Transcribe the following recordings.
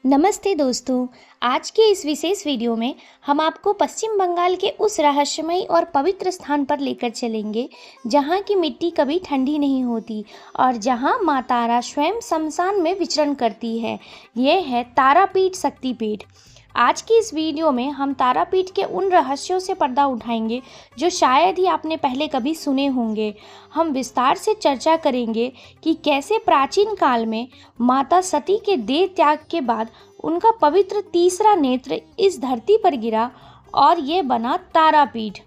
नमस्ते दोस्तों। आज के इस विशेष वीडियो में हम आपको पश्चिम बंगाल के उस रहस्यमयी और पवित्र स्थान पर लेकर चलेंगे जहां की मिट्टी कभी ठंडी नहीं होती और जहां मां तारा स्वयं शमशान में विचरण करती है। यह है तारापीठ शक्तिपीठ। आज की इस वीडियो में हम तारापीठ के उन रहस्यों से पर्दा उठाएंगे जो शायद ही आपने पहले कभी सुने होंगे। हम विस्तार से चर्चा करेंगे कि कैसे प्राचीन काल में माता सती के देह त्याग के बाद उनका पवित्र तीसरा नेत्र इस धरती पर गिरा और ये बना तारापीठ।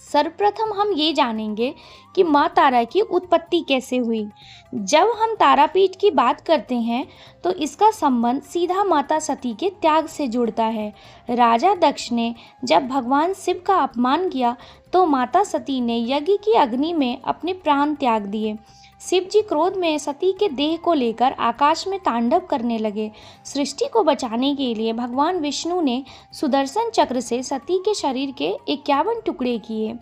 सर्वप्रथम हम ये जानेंगे कि माँ तारा की उत्पत्ति कैसे हुई। जब हम तारापीठ की बात करते हैं तो इसका संबंध सीधा माता सती के त्याग से जुड़ता है। राजा दक्ष ने जब भगवान शिव का अपमान किया तो माता सती ने यज्ञ की अग्नि में अपने प्राण त्याग दिए। शिव जी क्रोध में सती के देह को लेकर आकाश में तांडव करने लगे। सृष्टि को बचाने के लिए भगवान विष्णु ने सुदर्शन चक्र से सती के शरीर के 51 टुकड़े किए।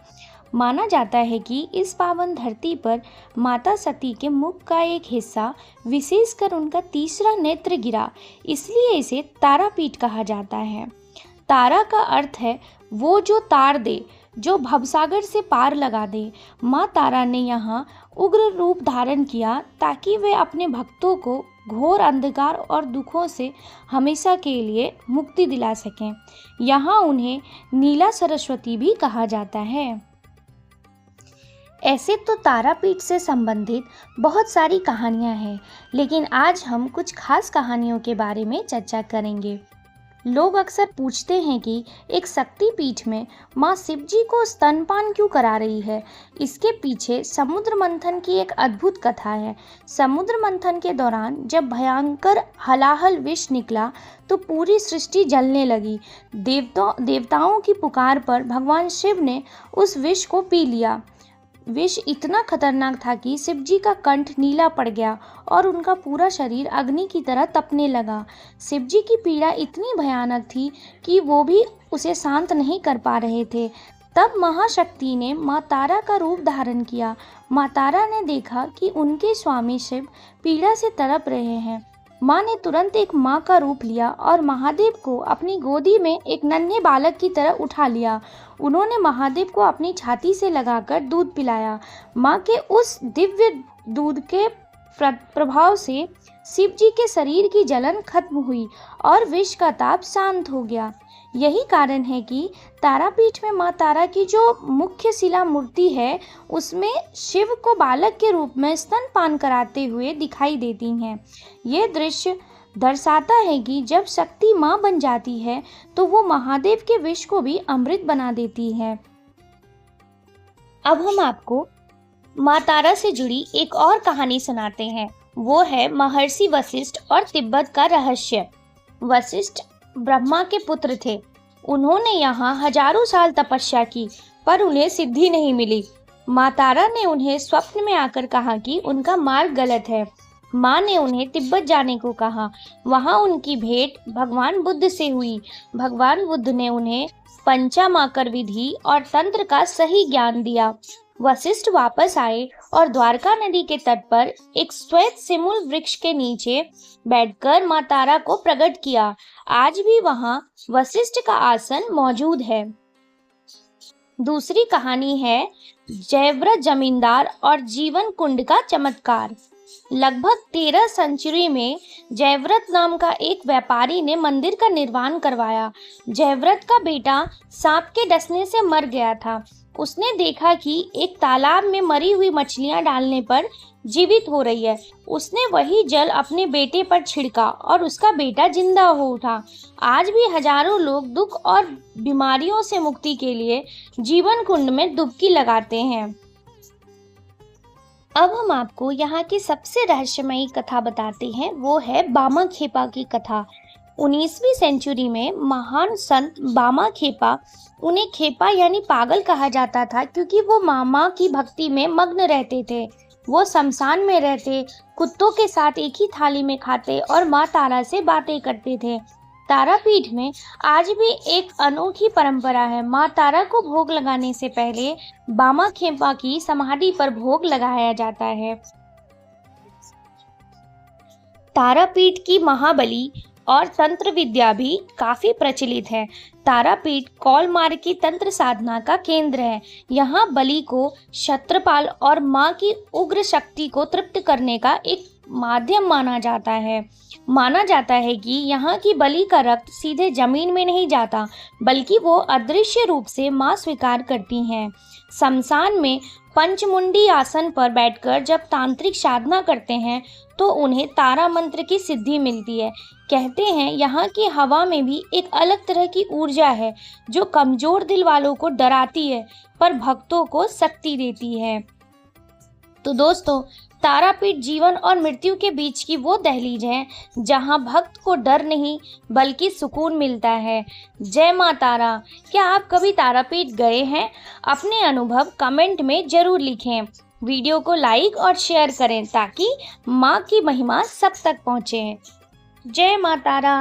माना जाता है कि इस पावन धरती पर माता सती के मुख का एक हिस्सा, विशेषकर उनका तीसरा नेत्र गिरा, इसलिए इसे तारापीठ कहा जाता है। तारा का अर्थ है वो जो तार दे, जो भवसागर से पार लगा दे। माँ तारा ने यहाँ उग्र रूप धारण किया ताकि वे अपने भक्तों को घोर अंधकार और दुखों से हमेशा के लिए मुक्ति दिला सकें। यहाँ उन्हें नीला सरस्वती भी कहा जाता है। ऐसे तो तारापीठ से संबंधित बहुत सारी कहानियाँ हैं, लेकिन आज हम कुछ खास कहानियों के बारे में चर्चा करेंगे। लोग अक्सर पूछते हैं कि एक शक्तिपीठ में माँ शिवजी को स्तनपान क्यों करा रही है। इसके पीछे समुद्र मंथन की एक अद्भुत कथा है। समुद्र मंथन के दौरान जब भयंकर हलाहल विष निकला तो पूरी सृष्टि जलने लगी। देवताओं की पुकार पर भगवान शिव ने उस विष को पी लिया। विष इतना खतरनाक था कि शिवजी का कंठ नीला पड़ गया और उनका पूरा शरीर अग्नि की तरह तपने लगा। शिवजी की पीड़ा इतनी भयानक थी कि वो भी उसे शांत नहीं कर पा रहे थे। तब महाशक्ति ने माँ तारा का रूप धारण किया। माँ तारा ने देखा कि उनके स्वामी शिव पीड़ा से तड़प रहे हैं। माँ ने तुरंत एक माँ का रूप लिया और महादेव को अपनी गोदी में एक नन्हे बालक की तरह उठा लिया। उन्होंने महादेव को अपनी छाती से लगाकर दूध पिलाया। माँ के उस दिव्य दूध के प्रभाव से शिव जी के शरीर की जलन खत्म हुई और विष का ताप शांत हो गया। यही कारण है कि तारापीठ में माँ तारा की जो मुख्य शिला मूर्ति है उसमें शिव को बालक के रूप में स्तनपान कराते हुए दिखाई देती हैं। ये दृश्य दर्शाता है कि जब शक्ति माँ बन जाती है तो वो महादेव के विष को भी अमृत बना देती है। अब हम आपको माँ तारा से जुड़ी एक और कहानी सुनाते हैं। वो है महर्षि वशिष्ठ और तिब्बत का रहस्य। वशिष्ठ ब्रह्मा के पुत्र थे। उन्होंने यहाँ हजारों साल तपस्या की पर उन्हें सिद्धि नहीं मिली। माँ तारा ने उन्हें स्वप्न में आकर कहा कि उनका मार्ग गलत है। माँ ने उन्हें तिब्बत जाने को कहा। वहाँ उनकी भेंट भगवान बुद्ध से हुई। भगवान बुद्ध ने उन्हें पंचामाकर विधि और तंत्र का सही ज्ञान दिया। वशिष्ठ वापस आए और द्वारका नदी के तट पर एक श्वेत सिमुल वृक्ष के नीचे बैठकर माँ तारा को प्रकट किया। आज भी वहाँ वशिष्ठ का आसन मौजूद है। दूसरी कहानी है जयव्रत जमींदार और जीवन कुंड का चमत्कार। लगभग 13 सेंचुरी में जयव्रत नाम का एक व्यापारी ने मंदिर का निर्माण करवाया। जयव्रत का बेटा सांप के डसने से मर गया था। उसने देखा कि एक तालाब में मरी हुई मछलियां डालने पर जीवित हो रही है। उसने वही जल अपने बेटे पर छिड़का और उसका बेटा जिंदा हो उठा। आज भी हजारों लोग दुख और बीमारियों से मुक्ति के लिए जीवन कुंड में डुबकी लगाते हैं। अब हम आपको यहाँ की सबसे रहस्यमयी कथा बताते हैं। वो है बामा खेपा की कथा। 19वीं सेंचुरी में महान संत बामा खेपा, उन्हें खेपा यानी पागल कहा जाता था क्योंकि वो मामा की भक्ति में मग्न रहते थे। वो शमशान में रहते, कुत्तों के साथ एक ही थाली में खाते और माँ तारा से बातें करते थे। तारापीठ में आज भी एक अनोखी परंपरा है। माँ तारा को भोग लगाने से पहले बामा खेपा की समाधि पर भोग लगाया जाता है। तारापीठ की महाबली और तंत्र विद्या भी काफी प्रचलित है। तारापीठ कौलमार्ग की तंत्र साधना का केंद्र है। यहाँ बलि को क्षत्रपाल और माँ की उग्र शक्ति को तृप्त करने का एक माध्यम माना जाता है। माना जाता है कि यहाँ की बलि का रक्त सीधे जमीन में नहीं जाता, बल्कि वो अदृश्य रूप से माँ स्वीकार करती हैं। शमशान में पंचमुंडी आसन पर बैठकर जब तांत्रिक साधना करते हैं तो उन्हें तारा मंत्र की सिद्धि मिलती है। कहते हैं यहाँ की हवा में भी एक अलग तरह की ऊर्जा है जो कमजोर दिल वालों को डराती है पर भक्तों को शक्ति देती है। तो दोस्तों, तारापीठ जीवन और मृत्यु के बीच की वो दहलीज है जहां भक्त को डर नहीं बल्कि सुकून मिलता है। जय मां तारा। क्या आप कभी तारापीठ गए हैं? अपने अनुभव कमेंट में जरूर लिखें। वीडियो को लाइक और शेयर करें ताकि मां की महिमा सब तक पहुंचे। जय मां तारा।